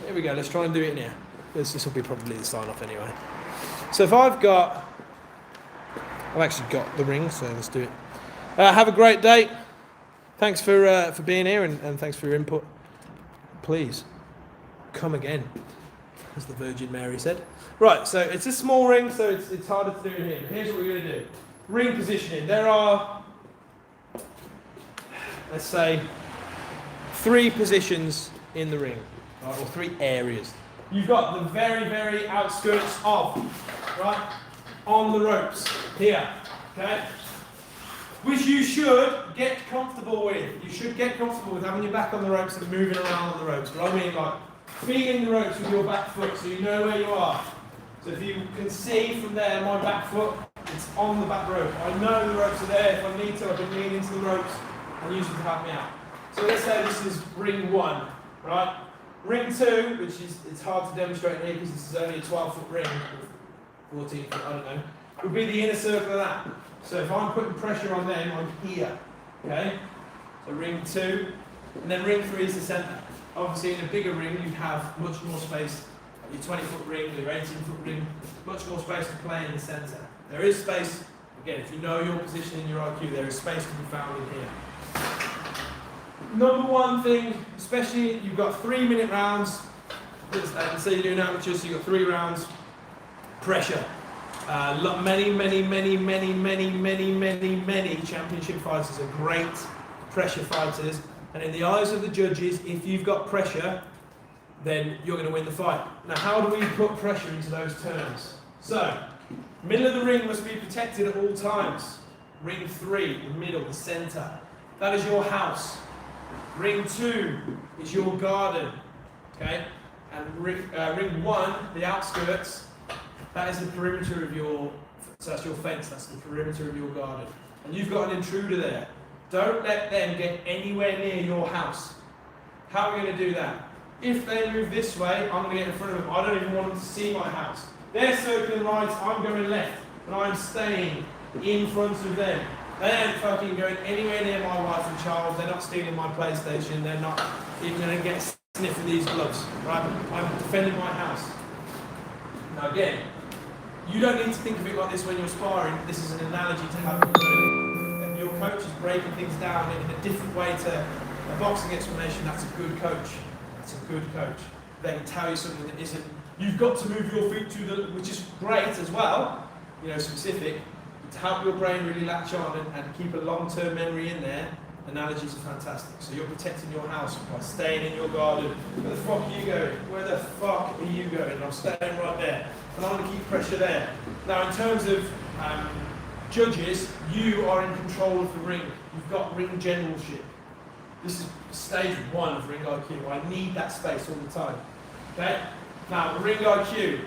Here we go, let's try and do it in here. This will be probably the sign-off anyway. So if I've actually got the ring, so let's do it. Have a great day. Thanks for being here and thanks for your input. Please, come again, as the Virgin Mary said. Right, so it's a small ring, so it's harder to do in here. But here's what we're going to do. Ring positioning. There are, let's say, 3 positions in the ring, right, or 3 areas. You've got the very, very outskirts of, right, on the ropes, here, okay? Which you should get comfortable with. You should get comfortable with having your back on the ropes and moving around on the ropes. But I mean, like, feeling the ropes with your back foot so you know where you are. So if you can see from there, my back foot, it's on the back rope. I know the ropes are there. If I need to, I can lean into the ropes and use them to help me out. So let's say this is ring 1, right? Ring 2, which is, it's hard to demonstrate here because this is only a 12-foot ring, 14 foot, I don't know, would be the inner circle of that. So if I'm putting pressure on them, I'm here, okay? So ring 2, and then ring 3 is the centre. Obviously in a bigger ring, you have much more space. Your 20-foot ring, your 18-foot ring, much more space to play in the centre. There is space, again, if you know your position in your IQ, there is space to be found in here. Number one thing, especially you've got 3-minute rounds. Let's say you're doing amateurs, so you've got 3 rounds. Pressure. Many championship fighters are great pressure fighters, and in the eyes of the judges, if you've got pressure, then you're going to win the fight. Now, how do we put pressure into those terms? So, middle of the ring must be protected at all times. Ring 3, the middle, the centre. that is your house. Ring 2 is your garden. Okay? And ring 1, the outskirts, that is the perimeter of your, so that's your fence, that's the perimeter of your garden. And you've got an intruder there. Don't let them get anywhere near your house. How are we going to do that? If they move this way, I'm going to get in front of them. I don't even want them to see my house. They're circling right, I'm going left. And I'm staying in front of them. They ain't fucking going anywhere near my wife and child. They're not stealing my PlayStation. They're not even going to get a sniff of these gloves. Right? I'm defending my house. Now again, you don't need to think of it like this when you're sparring. This is an analogy to how your coach is breaking things down in a different way to a boxing explanation. That's a good coach. That's a good coach. They can tell you something that isn't. You've got to move your feet to the, which is great as well, you know, specific, to help your brain really latch on and keep a long-term memory in there. Analogies are fantastic. So you're protecting your house by staying in your garden. Where the fuck are you going? Where the fuck are you going? I'm staying right there. And I'm going to keep pressure there. Now, in terms of judges, you are in control of the ring. You've got ring generalship. This is stage 1 of ring IQ. I need that space all the time. Okay? Now, ring IQ,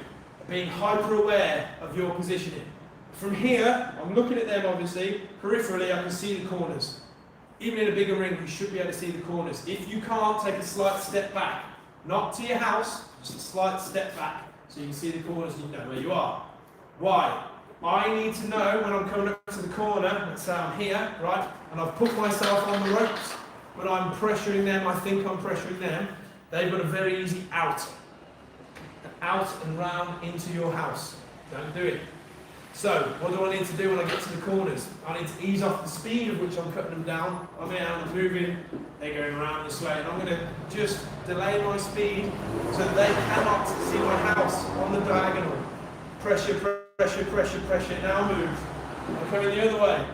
being hyper aware of your positioning. From here, I'm looking at them obviously. Peripherally, I can see the corners. Even in a bigger ring, you should be able to see the corners. If you can't, take a slight step back. Not to your house, just a slight step back. So you can see the corners and you know where you are. Why? I need to know when I'm coming up to the corner, let's say I'm here, right? And I've put myself on the ropes. When I'm pressuring them, I think I'm pressuring them. They've got a very easy out. Out and round into your house. Don't do it. So, what do I need to do when I get to the corners? I need to ease off the speed of which I'm cutting them down. I'm moving, they're going around this way, and I'm going to just delay my speed so that they cannot see my house on the diagonal. Pressure, pressure, pressure, pressure, now move. I'm coming the other way.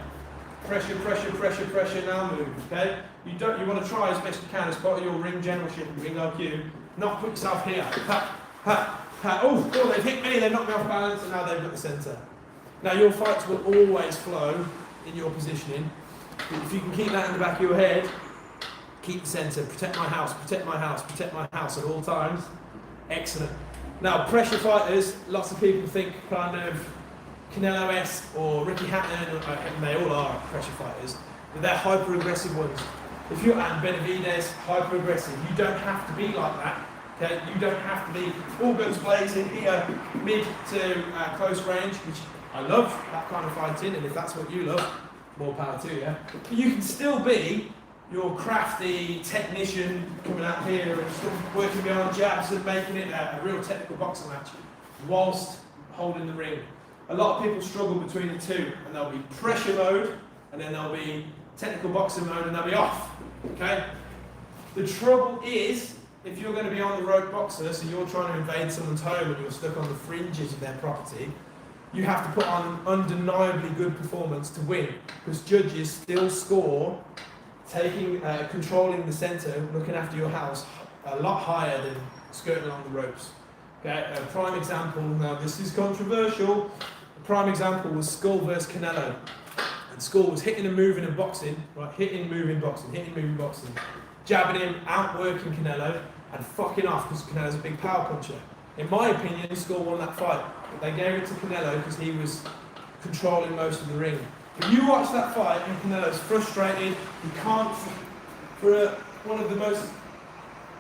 Pressure, pressure, pressure, pressure, now move. Okay? You want to try as best you can as part of your ring generalship and ring IQ. Not put yourself here. Ha, ha, ha. Oh, they've hit me, they've knocked me off balance, and now they've got the centre. Now your fights will always flow in your positioning. If you can keep that in the back of your head, keep the centre, protect my house, protect my house, protect my house at all times. Excellent. Now pressure fighters, lots of people think kind of Canelo-esque or Ricky Hatton, and they all are pressure fighters, but they're hyper aggressive ones. If you're at Benavidez, hyper aggressive, you don't have to be like that. Okay? You don't have to be all guns blazing here, mid to close range, which I love that kind of fighting, and if that's what you love, more power to you. But you can still be your crafty technician coming out here and still working behind jabs and making it a real technical boxing match whilst holding the ring. A lot of people struggle between the two, and there'll be pressure mode, and then there'll be technical boxing mode, and they'll be off. Okay? The trouble is, if you're going to be on the road boxer, so you're trying to invade someone's home and you're stuck on the fringes of their property, you have to put on an undeniably good performance to win, because judges still score controlling the centre, looking after your house, a lot higher than skirting along the ropes. Okay, a prime example, now this is controversial, a prime example was Skull versus Canelo. And Skull was hitting and moving in boxing, right, hitting, moving, boxing, jabbing him, outworking Canelo, and fucking off because Canelo's a big power puncher. In my opinion, Skull won that fight. They gave it to Canelo because he was controlling most of the ring. But you watch that fight and Canelo's frustrated. He can't, for one of the most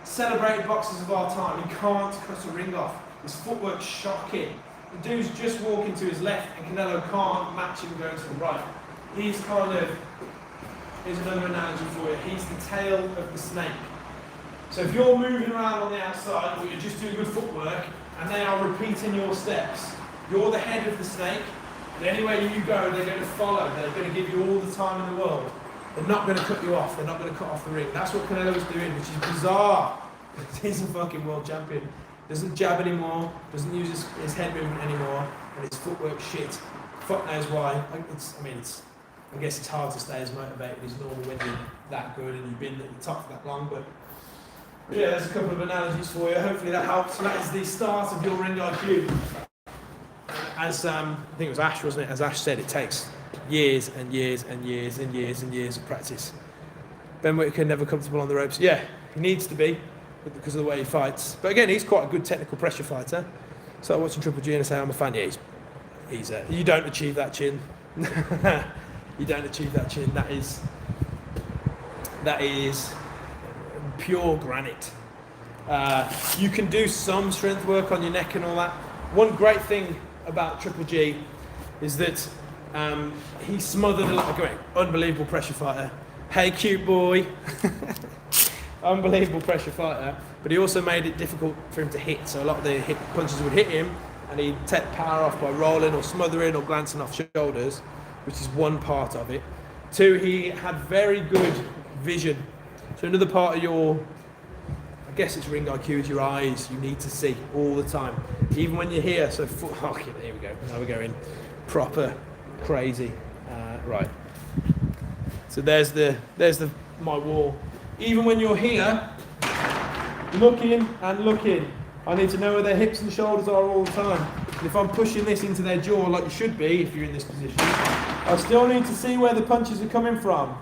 celebrated boxers of our time, he can't cut a ring off. His footwork's shocking. The dude's just walking to his left and Canelo can't match him going to the right. He's kind of, here's another analogy for you, he's the tail of the snake. So if you're moving around on the outside, or you're just doing good footwork, and they are repeating your steps, you're the head of the snake, and anywhere you go, they're going to follow. They're going to give you all the time in the world. They're not going to cut you off. They're not going to cut off the ring. That's what Canelo's doing, which is bizarre. He's a fucking world champion. Doesn't jab anymore, doesn't use his head movement anymore, and his footwork shit. Fuck knows why. I guess it's hard to stay as motivated as normal when you're that good and you've been at the top for that long, but yeah, there's a couple of analogies for you. Hopefully that helps. So that is the start of your ring IQ. As I think it was Ash, wasn't it? As Ash said, it takes years and years and years and years and years of practice. Ben Whittaker never comfortable on the ropes. Yeah, he needs to be because of the way he fights. But again, he's quite a good technical pressure fighter. So I'm watching Triple G and I say, I'm a fan. Yeah, he's you don't achieve that chin. You don't achieve that chin. That is pure granite. You can do some strength work on your neck and all that. One great thing about Triple G is that he smothered a lot of going. Unbelievable pressure fighter. Hey, cute boy. Unbelievable pressure fighter. But he also made it difficult for him to hit. So a lot of the punches would hit him and he'd take power off by rolling or smothering or glancing off shoulders, which is one part of it. Two, he had very good vision. So another part of your, I guess it's ring IQ, is your eyes. You need to see all the time, even when you're here. So, okay, here we go. Now we're going proper crazy. Right. So there's my wall. Even when you're here, looking and looking, I need to know where their hips and shoulders are all the time. And if I'm pushing this into their jaw like you should be, if you're in this position, I still need to see where the punches are coming from.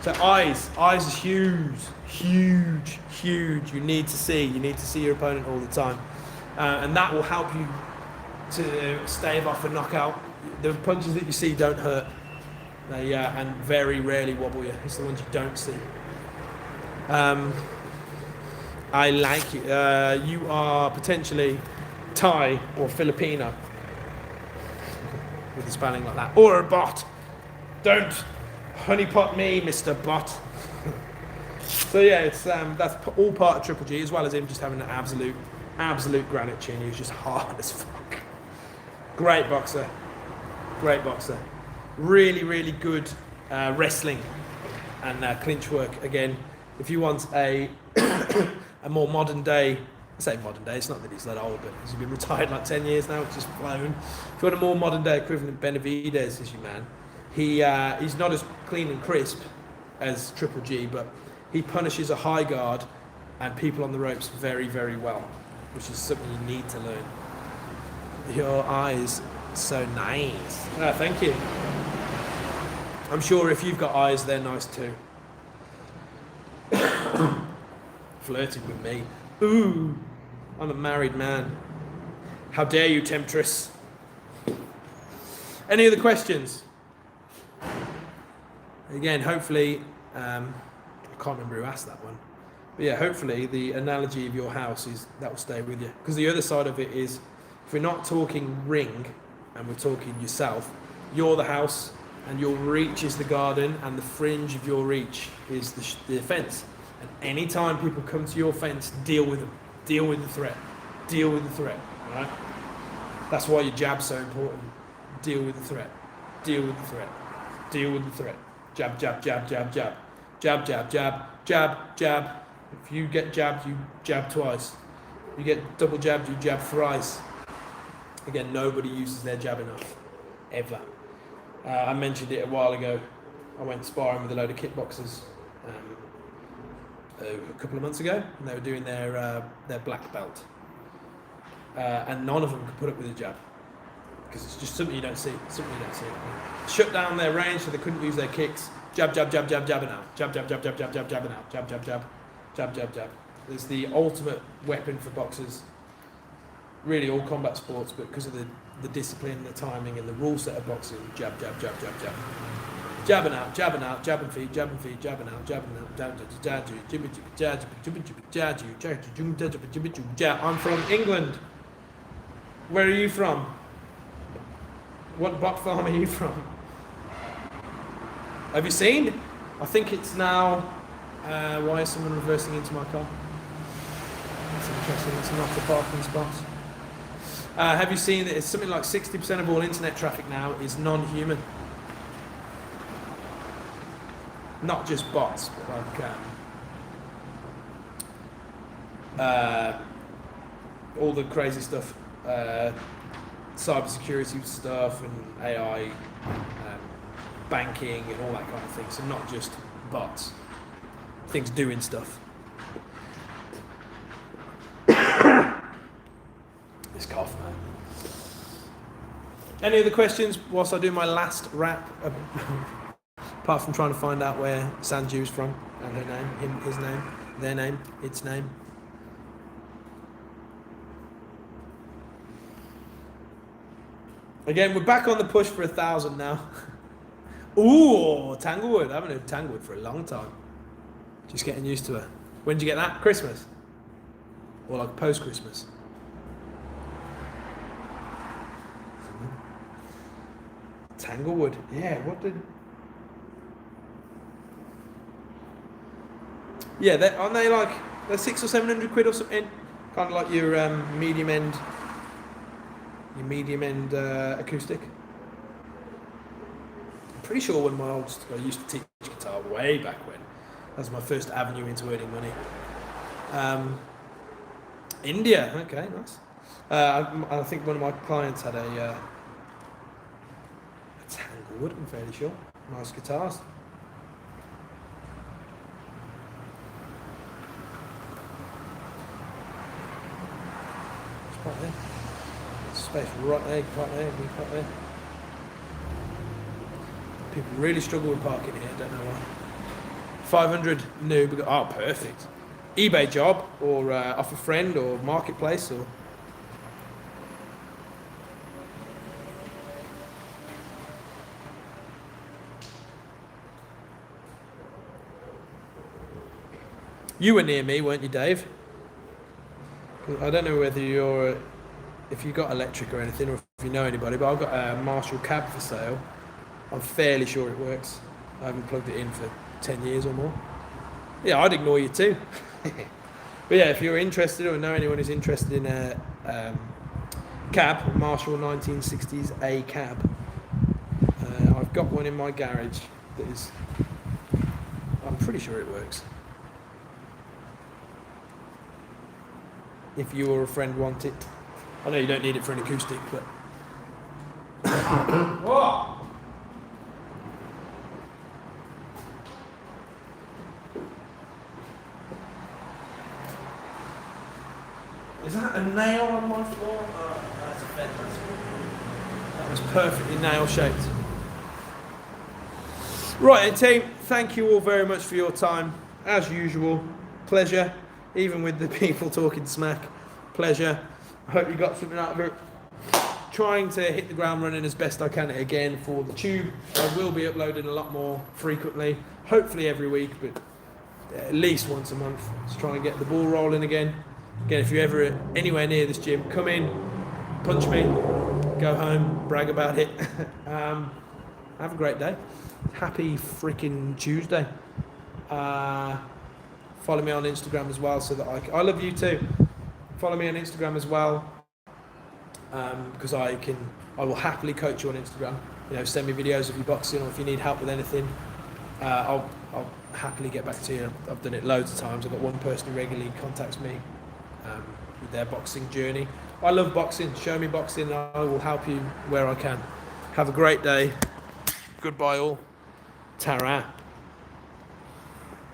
So eyes is huge. You need to see your opponent all the time, and that will help you to stave off a knockout. The punches that you see don't hurt, they and very rarely wobble you. It's the ones you don't see. I like you. You are potentially Thai or Filipino with the spelling like that, or a bot. Don't honeypot me, Mr. Bot. So yeah, it's that's all part of Triple G, as well as him just having an absolute granite chin. He was just hard as fuck. Great boxer. Really good wrestling and clinch work. Again, if you want a a more modern day, I say modern day, it's not that he's that old, but he's been retired like 10 years now, which is flown. If you want a more modern day equivalent, Benavidez is your man. He's not as clean and crisp as Triple G, but he punishes a high guard and people on the ropes very well, which is something you need to learn. Your eyes so nice. Thank you. I'm sure if you've got eyes, they're nice too. Flirting with me. Ooh, I'm a married man. How dare you, temptress? Any other questions? Again, hopefully, I can't remember who asked that one. But yeah, hopefully the analogy of your house that will stay with you. Because the other side of it is, if we're not talking ring and we're talking yourself, you're the house and your reach is the garden and the fringe of your reach is the fence. And anytime people come to your fence, deal with them. Deal with the threat. Deal with the threat. Right? That's why your jab's so important. Deal with the threat. Deal with the threat. Deal with the threat. Jab, jab, jab, jab, jab. Jab, jab, jab, jab, jab. If you get jabbed, you jab twice. You get double jabbed, you jab thrice. Again, nobody uses their jab enough. Ever. I mentioned it a while ago. I went sparring with a load of kickboxers a couple of months ago, and they were doing their black belt. And none of them could put up with a jab. Because it's just something you don't see. Shut down their range so they couldn't use their kicks. Jab, jab, jab, jab, jab, and out. Jab, jab, jab, jab, jab, jab, jab, and out. Jab, jab, jab, jab, jab, jab. It's the ultimate weapon for boxers. Really, all combat sports, but because of the discipline, the timing, and the rule set of boxing, jab, jab, jab, jab, jab. Jab and out, jab and out, jab and feed, jab and feed, jab and out, jab and out, jab, jab, jab, jab. I'm from England. Where are you from? What bot farm are you from? Have you seen? I think it's now. Why is someone reversing into my car? That's interesting. It's not a parking spot. Have you seen that it's something like 60% of all internet traffic now is non-human? Not just bots, but like all the crazy stuff, cybersecurity stuff and AI, banking and all that kind of thing. So not just bots, things doing stuff. This cough, man. Any other questions whilst I do my last wrap? apart from trying to find out where Sanju's from and her name, him, his name, their name, its name. Again, we're back on the push for 1,000 now. Ooh, Tanglewood. I haven't heard Tanglewood for a long time. Just getting used to her. When did you get that? Christmas? Or like post-Christmas? Tanglewood. Yeah, what did... Yeah, aren't they like... They're 600 or 700 quid or something? Kind of like your medium end... Your medium end acoustic. I'm pretty sure when I used to teach guitar way back when. That was my first avenue into earning money. India, okay, nice. I think one of my clients had a Tanglewood, I'm fairly sure. Nice guitars. It's quite there. Space right there, quite there, quite there. People really struggle with parking here, don't know why. 500 new, oh perfect. eBay job, or off a friend, or marketplace, or... You were near me, weren't you, Dave? I don't know whether you're... If you got electric or anything, or if you know anybody, but I've got a Marshall cab for sale. I'm fairly sure it works. I haven't plugged it in for 10 years or more. Yeah, I'd ignore you too. But yeah, if you're interested or know anyone who's interested in a cab, Marshall 1960s A cab, I've got one in my garage that is, I'm pretty sure it works. If you or a friend want it. I know you don't need it for an acoustic, but... Whoa! Is that a nail on my floor? Oh, that's a bed. That was perfectly nail-shaped. Right, and team, thank you all very much for your time. As usual, pleasure. Even with the people talking smack, pleasure. I hope you got something out of it. Trying to hit the ground running as best I can again for the tube. I will be uploading a lot more frequently, hopefully every week, but at least once a month. Just trying to get the ball rolling again. Again, if you're ever anywhere near this gym, come in, punch me, go home, brag about it. Have a great day. Happy freaking Tuesday. Follow me on Instagram as well, so that I love you too. Follow me on Instagram as well, because I will happily coach you on Instagram. You know, send me videos of your boxing, or if you need help with anything, I'll happily get back to you. I've done it loads of times. I've got one person who regularly contacts me with their boxing journey. I love boxing. Show me boxing. I will help you where I can. Have a great day. Goodbye all. Ta-ra.